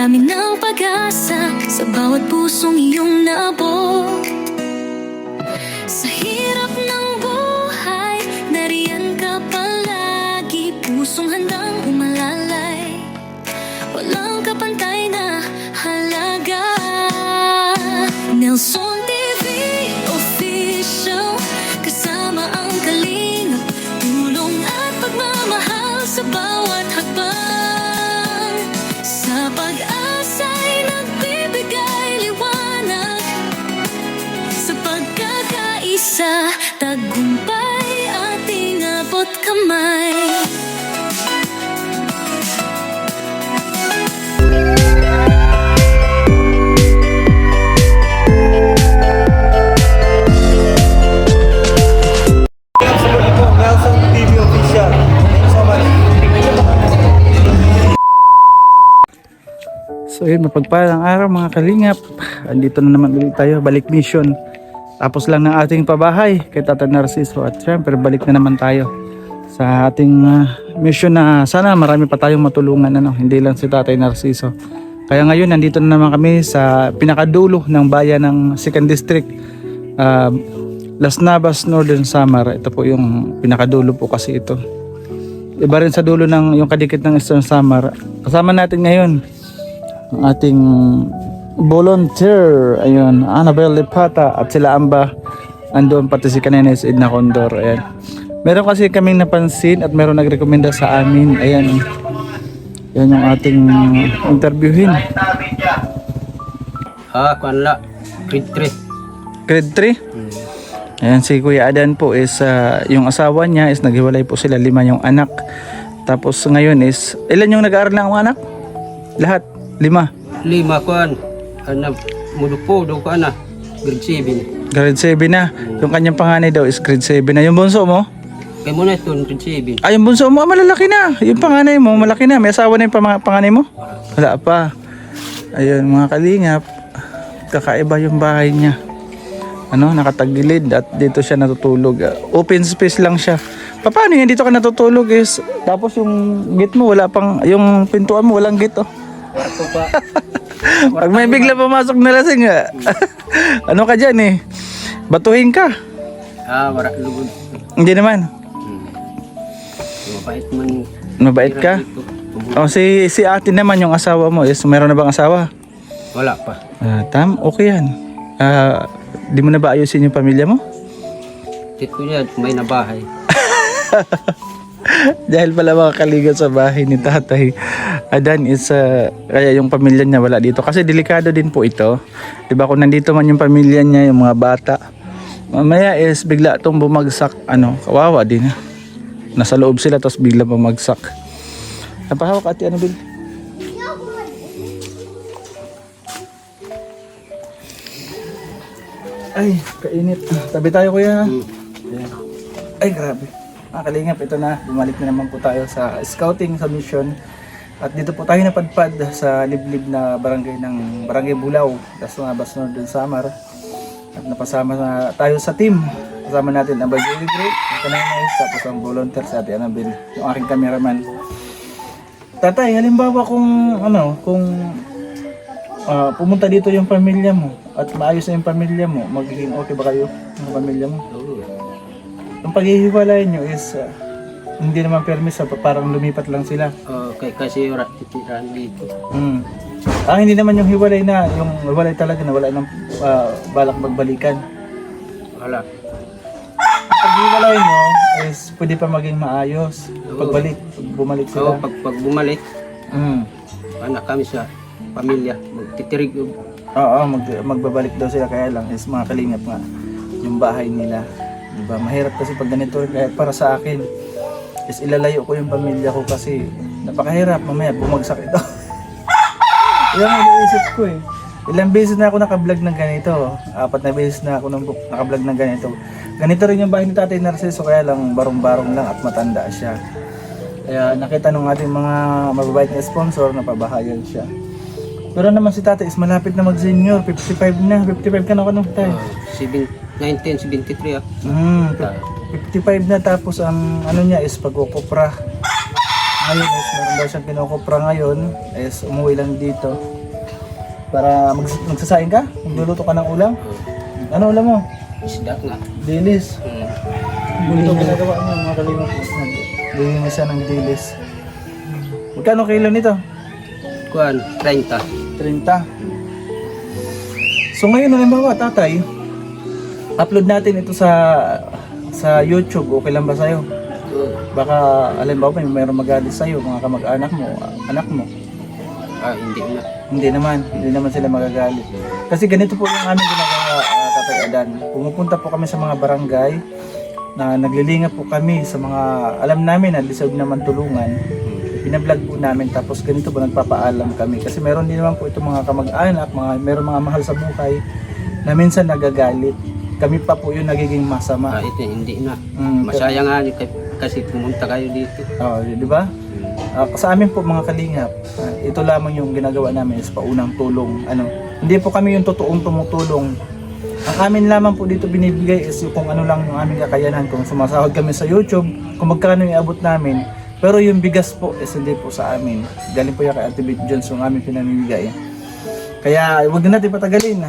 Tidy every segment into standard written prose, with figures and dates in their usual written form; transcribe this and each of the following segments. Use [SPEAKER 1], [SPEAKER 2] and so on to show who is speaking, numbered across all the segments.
[SPEAKER 1] dami ng pag-asa sa bawat pusong iyong naabot. Sa hirap ng buhay, nariyan ka palagi, pusong handang umalalay, walang kapantay na halaga. Nelson TV Official, kasama ang kalingap, tulong at pagmamahal sa bawat hakbang. Sa pag-asa'y nagbibigay liwanag, sa pagkakaisa, tagumpay ating abot kamay.
[SPEAKER 2] Nelson TV Official. Thank you so much.
[SPEAKER 3] So yun, mapagpalang araw mga kalingap. Andito na naman ulit tayo, balik mission. Tapos lang ng ating pabahay kay Tata Narciso. At syempre balik na naman tayo sa ating mission na sana marami pa tayong matulungan, hindi lang si Tatay Narciso. Kaya ngayon nandito na naman kami sa pinakadulo ng bayan ng 2nd District, Las Navas, Northern Samar. Ito po yung pinakadulo po kasi ito. Iba rin sa dulo ng yung kadikit ng Eastern Samar. Kasama natin ngayon ang ating volunteer, ayun, Annabel Lipata at sila Amba. Andun pati si Kanenes Edna Condor. Ayan. Meron kasi kaming napansin at meron nagrekomenda sa amin. Ayan. Yan yung ating interviewin.
[SPEAKER 4] Kuanla, grade 3.
[SPEAKER 3] Grade 3? Ayan, si Kuya Adan po is yung asawa niya is naghiwalay po sila, 5 yung anak. Tapos ngayon is, ilan yung nag-aaral ng mga anak? Lahat? 5?
[SPEAKER 4] 5 kuan. Mudupo daw ko ana. Grade 7.
[SPEAKER 3] Grade 7 na. Yung kanyang panganay daw is grade 7 na. Yung bunso mo?
[SPEAKER 4] Kay mo na ito, grade 7.
[SPEAKER 3] Ay, yung bunso mo, malalaki na. Yung panganay mo, malaki na. May asawa na yung panganay mo? Wala pa. Ayun, mga kalingap. Kakaiba yung bahay niya. Nakatagilid at dito siya natutulog. Open space lang siya. Paano yan? Dito ka natutulog is, tapos yung gate mo, wala pang, yung pintuan mo, walang gate, oh.
[SPEAKER 4] Ako pa.
[SPEAKER 3] Pag may bigla pumasok na lasing, ano ka dyan eh? Batuhin ka.
[SPEAKER 4] Wala lugod.
[SPEAKER 3] Hindi naman.
[SPEAKER 4] Mabait man.
[SPEAKER 3] Mabait ka? Si ate naman, yung asawa mo is, meron na bang asawa?
[SPEAKER 4] Wala pa.
[SPEAKER 3] Okay yan. Di mo na ba ayusin yung pamilya mo?
[SPEAKER 4] Tito niya, may nabahay.
[SPEAKER 3] Dahil pala mga kaligan sa bahay ni Tatay Adan is kaya yung pamilya niya wala dito. Kasi delikado din po ito. Diba kung nandito man yung pamilya niya, yung mga bata, mamaya is bigla itong bumagsak. Kawawa din. Nasa loob sila tapos bigla bumagsak. Napahawak ate Annabel. Ay, kainit. Tabi tayo kuya. Ay, grabe. Kalingap, ito na. Bumalik na naman po tayo sa scouting sa mission. At dito po tayo napadpad sa liblib na barangay ng Barangay Bulao, Las Navas, Northern Samar. At napasama na tayo sa team. Kasama natin ang Bagay Great, ang Kananay, tapos ang volunteer sa atin, Annabel, yung aking cameraman. Tatay, halimbawa kung pumunta dito yung pamilya mo at maayos na yung pamilya mo, magiging okay ba kayo ng pamilya mo? Yung paghihiwalay nyo is hindi naman permis, parang lumipat lang sila.
[SPEAKER 4] Kasi titiran dito.
[SPEAKER 3] Hindi naman yung hiwalay na, yung hiwalay talaga na wala nang balak magbalikan.
[SPEAKER 4] Wala.
[SPEAKER 3] Pag hiwalay nyo is pwede pa maging maayos. Pag bumalik sila.
[SPEAKER 4] Pag bumalik, anak kami sa pamilya, magtitirig.
[SPEAKER 3] Oo, magbabalik daw sila, kaya lang is mga kalingap nga yung bahay nila. Diba? Mahirap kasi pag ganito, kaya para sa akin is ilalayo ko yung pamilya ko kasi napakahirap, mamaya bumagsak ito. Yan ang iniisip ko eh. Ilang beses na ako naka-vlog ng ganito. 4 na beses na ako naka-vlog ng ganito. Ganito rin yung bahay ni Tatay Narciso, kaya lang barong-barong lang at matanda siya. Kaya nakita nung ating mga mababait na sponsor na pabahayan siya. Pero naman si Tatay is malapit na mag-senior, 55 na. 55 ka na ako nung tayo.
[SPEAKER 4] 1973
[SPEAKER 3] 55 na, tapos ang ano niya is pagkukupra. ngayon is meron daw siyang kinukupra ngayon is umuwi lang dito para magsasaing ka? Magluluto ka ng ulam? Ano ulam mo?
[SPEAKER 4] Isda nga.
[SPEAKER 3] Dilis. Ito ginagawa niya mga kalingap. Bigyan mo siya ng dilis. Magkano kilo nito?
[SPEAKER 4] Kuan, 30.
[SPEAKER 3] 30. So ngayon halimbawa tatay, upload natin ito sa YouTube, okay lang ba sa'yo? Baka halimbawa mayroong magalit sa'yo, mga kamag-anak mo, anak mo.
[SPEAKER 4] Hindi na.
[SPEAKER 3] Hindi naman sila magagalit. Kasi ganito po yung aming ginagawa, Tatay Adan. Pumupunta po kami sa mga barangay na naglilingap po kami sa mga alam namin na deserve naman tulungan. Binablog po namin tapos ganito po nagpapaalam kami. Kasi meron din naman po itong mga kamag-anak, meron mga mahal sa buhay na minsan nagagalit. Kami pa po yung nagiging masama.
[SPEAKER 4] Ito hindi na. Masaya nga kasi pumunta kayo dito.
[SPEAKER 3] Di ba? Sa amin po mga kalingap, ito lamang yung ginagawa namin is paunang tulong. Hindi po kami yung totoong tumutulong. Ang amin lamang po dito binibigay is yung kung ano lang yung aming kakayanan. Kung sumasahod kami sa YouTube, kung magkano yung abot namin. Pero yung bigas po is hindi po sa amin. Galing po yan kay Ate Beth Jones yung aming pinamimigay. Kaya huwag na natin patagalin.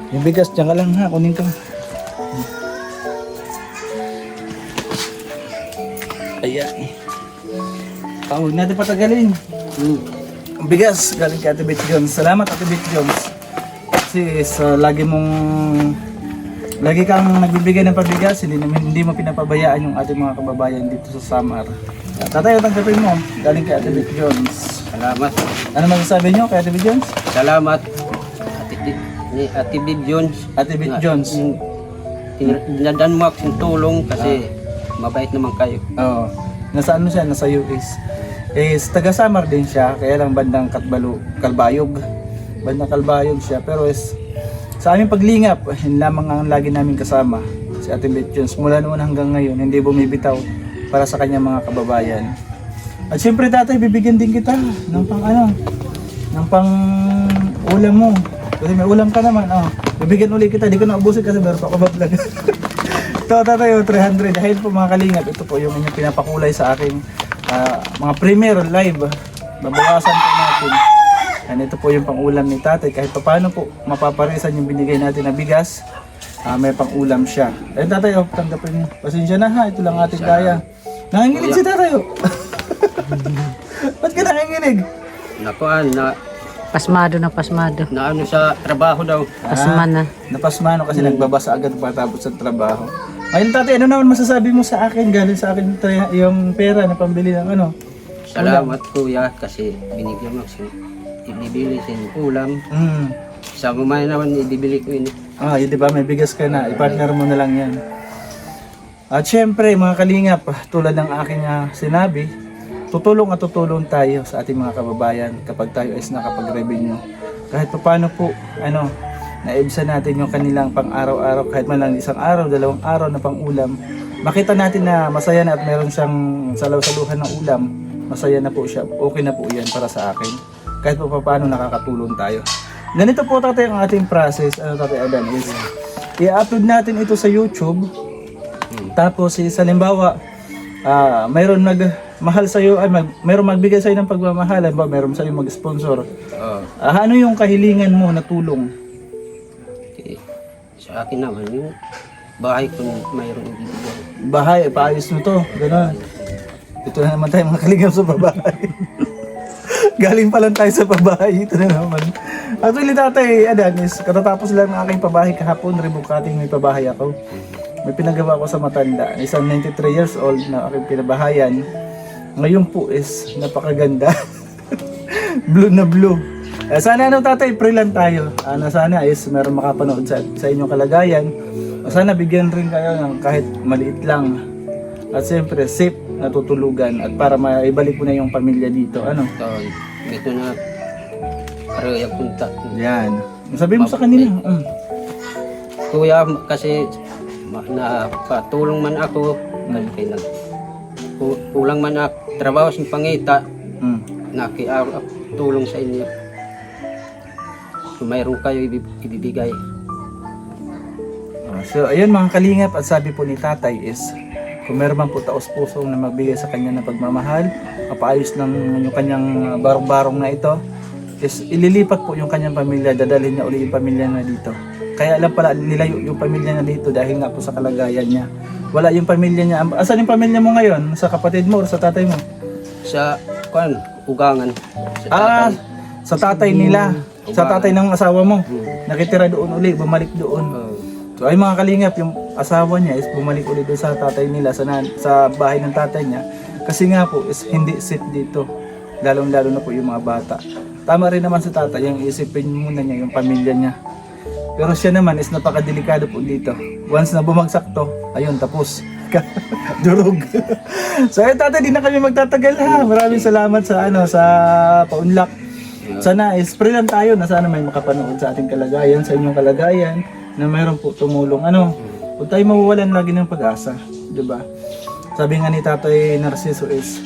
[SPEAKER 3] Yung bigas, dyan ka lang ha, kunin ka. Ayan. Huwag natin patagalin. Ang bigas, galing kay Ate Beth Jones. Salamat Ate Beth Jones. Kasi lagi kang nagbibigay ng pabigas, hindi mo pinapabayaan yung ating mga kababayan dito sa Samar. Tatay, tanggapin mo, galing kay Ate Beth Jones.
[SPEAKER 4] Salamat.
[SPEAKER 3] Ano masasabi nyo kay Ate Beth Jones?
[SPEAKER 4] Salamat. Ate Beth Jones.
[SPEAKER 3] Ate Beth Jones.
[SPEAKER 4] Dinadaan mo akong tulong kasi mabait naman kayo.
[SPEAKER 3] Oo. Nasa ano siya? Nasa US. Taga Samar din siya, kaya lang bandang Kalbayog. Bandang Kalbayog siya, pero sa aming paglingap, yun lamang ang lagi namin kasama. Si Ate Beth Jones, mula noon hanggang ngayon, hindi bumibitaw para sa kanyang mga kababayan. At syempre tatay, bibigyan din kita ng pang ulam mo. Kasi may ulam ka naman, bibigyan ulit kita, di ko na ubusin kasi meron pa ako ba-vlog. Ito tatay, 300. Dahil po mga kalingap, ito po yung inyong pinapakulay sa aking mga premiere live. Babawasan po natin. And ito po yung pang-ulam ni tatay. Kahit pa paano po mapaparisan yung binigay natin na bigas, may pang-ulam siya. Ayun tatay, tanggapin mo. Pasensya na ha, ito lang ating kaya. Nanginginig si tatay. Ba't ka nanginginig?
[SPEAKER 4] Nakuan na
[SPEAKER 5] Pasmado.
[SPEAKER 4] na ano sa trabaho daw.
[SPEAKER 5] Pasma na.
[SPEAKER 3] Napasmano kasi nagbabasa agad patapos sa trabaho. Ayun tatay, ano naman masasabi mo sa akin? Galing sa akin yung pera na pambili ng
[SPEAKER 4] Salamat kuya kasi binigyan mo ako ibibili sa ulam. Sa mamaya naman ibibili ko ini.
[SPEAKER 3] Yun diba, may bigas ka na, ipartner mo na lang yan. At syempre mga kalingap, tulad ng aking sinabi, tutulong tayo sa ating mga kababayan kapag tayo is nakapag-revenue. Kahit pa paano po, naibsa natin yung kanilang pang-araw-araw, kahit man lang isang araw, 2 araw na pang-ulam, makita natin na masaya na at meron siyang salaw-saluhan ng ulam, masaya na po siya, okay na po yan para sa akin. Kahit pa paano nakakatulong tayo. Ganito po tatay ang ating process, tatay Adan, is i-upload natin ito sa YouTube. Tapos halimbawa, mayroon nagmahal sa iyo, mayroon magbigay sa iyo ng pagmamahal, mayroon sa iyo mag-sponsor. Ano yung kahilingan mo na tulong?
[SPEAKER 4] Sa akin naman yung bahay ko mayroon ibibigay.
[SPEAKER 3] Bahay, paayos mo to, gano'n. Ito na naman tayo mga kalingap sa babahay. Galing pa lang tayo sa pabahay, ito na naman. Actually tatay Adan, katatapos lang ng aking pabahay kahapon, rebukating may pabahay ako. May pinagawa ko sa matanda, isang 93 years old na aking pinabahayan. Ngayon po is napakaganda. Blue na blue. Sana tatay, pray lang tayo. Sana is meron makapanood sa inyong kalagayan. Sana bigyan rin kayo ng kahit maliit lang. At siyempre safe na tutulugan at para maibalik mo na yung pamilya dito.
[SPEAKER 4] Ito na para yung punta.
[SPEAKER 3] Yan. Sabi mo sa kanila.
[SPEAKER 4] Kuya, kasi napatulong man ako. Kasi kulang man ako. Trabaho sa pangita. Nakiatulong sa inyo. Kung mayroon kayo ibibigay.
[SPEAKER 3] So ayun mga kalingap, at sabi po ni tatay is Kung meron man po taos-pusong na magbigay sa kanya ng pagmamahal, mapaayos ng yung kanyang barong-barong na ito, is ililipat po yung kanyang pamilya, dadalhin niya uli yung pamilya na dito. Kaya alam pala nilayo yung pamilya na dito dahil nga po sa kalagayan niya. Wala yung pamilya niya. Asan yung pamilya mo ngayon? Sa kapatid mo o sa tatay mo?
[SPEAKER 4] Sa ugangan. Sa
[SPEAKER 3] Ah,
[SPEAKER 4] tatay.
[SPEAKER 3] sa tatay nila. Sa tatay ng asawa mo. Nakitira doon uli, bumalik doon.
[SPEAKER 4] Oo.
[SPEAKER 3] So ay mga kalingap, yung asawa niya is bumalik ulit doon sa tatay nila, sa bahay ng tatay niya. Kasi nga po is hindi safe dito. Lalong-lalo na po yung mga bata. Tama rin naman sa tatay, yung isipin muna niya yung pamilya niya. Pero siya naman is napakadelikado po dito. Once na bumagsak to, ayun, tapos. Durog. So ayun tatay, di na kami magtatagal ha. Maraming salamat sa paunlak. Sana is pray lang tayo na sana may makapanood sa ating kalagayan, sa inyong kalagayan, na mayroon po tumulong. Huwag tayo mawawalan lagi ng pag-asa, 'di ba? Sabi nga ni Tatay Narciso is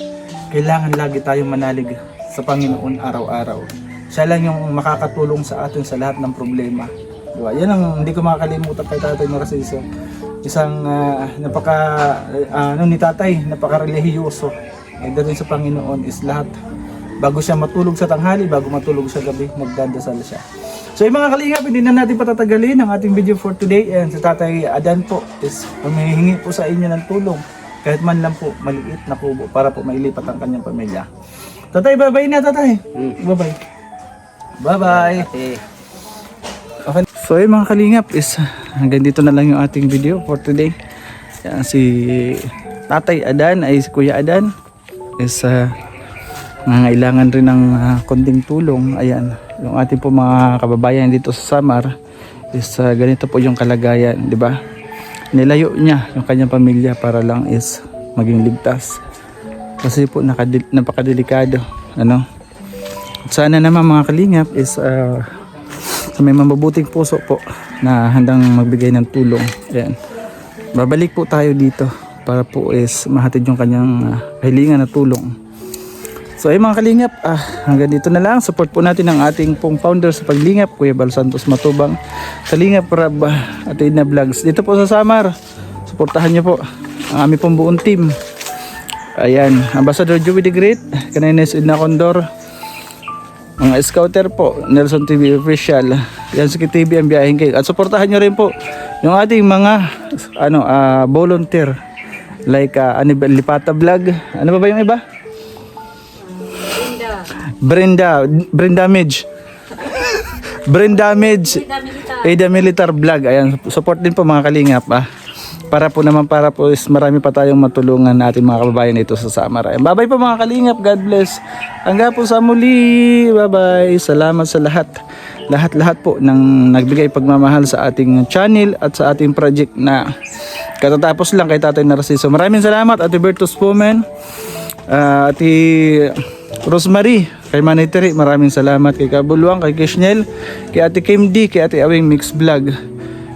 [SPEAKER 3] kailangan lagi tayong manalig sa Panginoon araw-araw. Siya lang yung makakatulong sa atin sa lahat ng problema. 'Di ba? Yan ang hindi ko makakalimutan kay Tatay Narciso. Isang ni Tatay, napaka-relihiyoso. Din sa Panginoon is lahat. Bago siya matulog sa tanghali, bago matulog sa gabi, nagdadasal siya. So yung mga kalingap, hindi na natin patatagalin ang ating video for today. And sa Tatay Adan po is humihingi po sa inyo ng tulong. Kahit man lang po, maliit na kubo para po mailipat ang kanyang pamilya. Tatay, bye-bye na tatay. Bye-bye. Bye-bye.
[SPEAKER 4] Ate.
[SPEAKER 3] Okay. So yung mga kalingap is hanggang dito na lang yung ating video for today. Yan, si Tatay Adan ay si Kuya Adan is nangailangan rin ng konting tulong. Ayan, yung ating po mga kababayan dito sa Samar is ganito po yung kalagayan, di ba? Nilayo niya yung kanyang pamilya para lang is maging ligtas. Kasi po napakadelikado, ano? At sana naman mga kalingap is sa may mabubuting puso po na handang magbigay ng tulong. Ayan. Babalik po tayo dito para po is mahatid yung kanyang kahilingan na tulong. So ay mga kalingap, hanggang dito na lang. Support po natin ang ating pong founder sa paglingap, Kuya Bal Santos Matubang, Kalingap Rab at Edna Vlogs. Dito po sa Samar, suportahan niyo po ang aming pong buong team. Ayan, Ambassador Joey the Great, Kanines Edna Condor, mga scouter po, Nelson TV Official, Yansky TV ang biyahing cake. At suportahan niyo rin po yung ating mga volunteer like Lipata Vlog. Ano ba yung iba? Brenda Damage. Ada Militar Vlog. Ayan, support din po mga kalingap para po is marami pa tayong matulungan natin mga kababayan dito sa Samar. Ayan, bye-bye po mga kalingap. God bless. Hanggang po sa muli. Bye-bye. Salamat sa lahat. Lahat po ng nagbigay pagmamahal sa ating channel at sa ating project na katatapos lang kay Tatay Narciso. Maraming salamat Ate Bertus Pumen, Ate Rosemary, kay Maniteri, maraming salamat kay Kabuluang, kay Kishnel, kay Ate Kim D, kay Ate Awing Mix Vlog,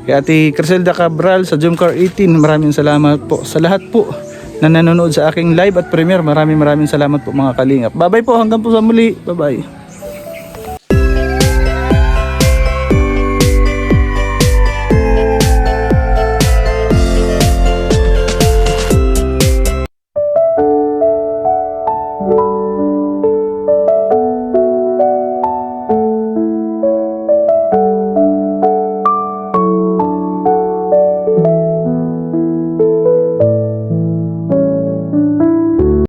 [SPEAKER 3] kay Ate Criselda Cabral sa Jumcar 18, maraming salamat po sa lahat po na nanonood sa aking live at premiere. Maraming salamat po mga kalingap. Bye bye po, hanggang po sa muli. Bye bye.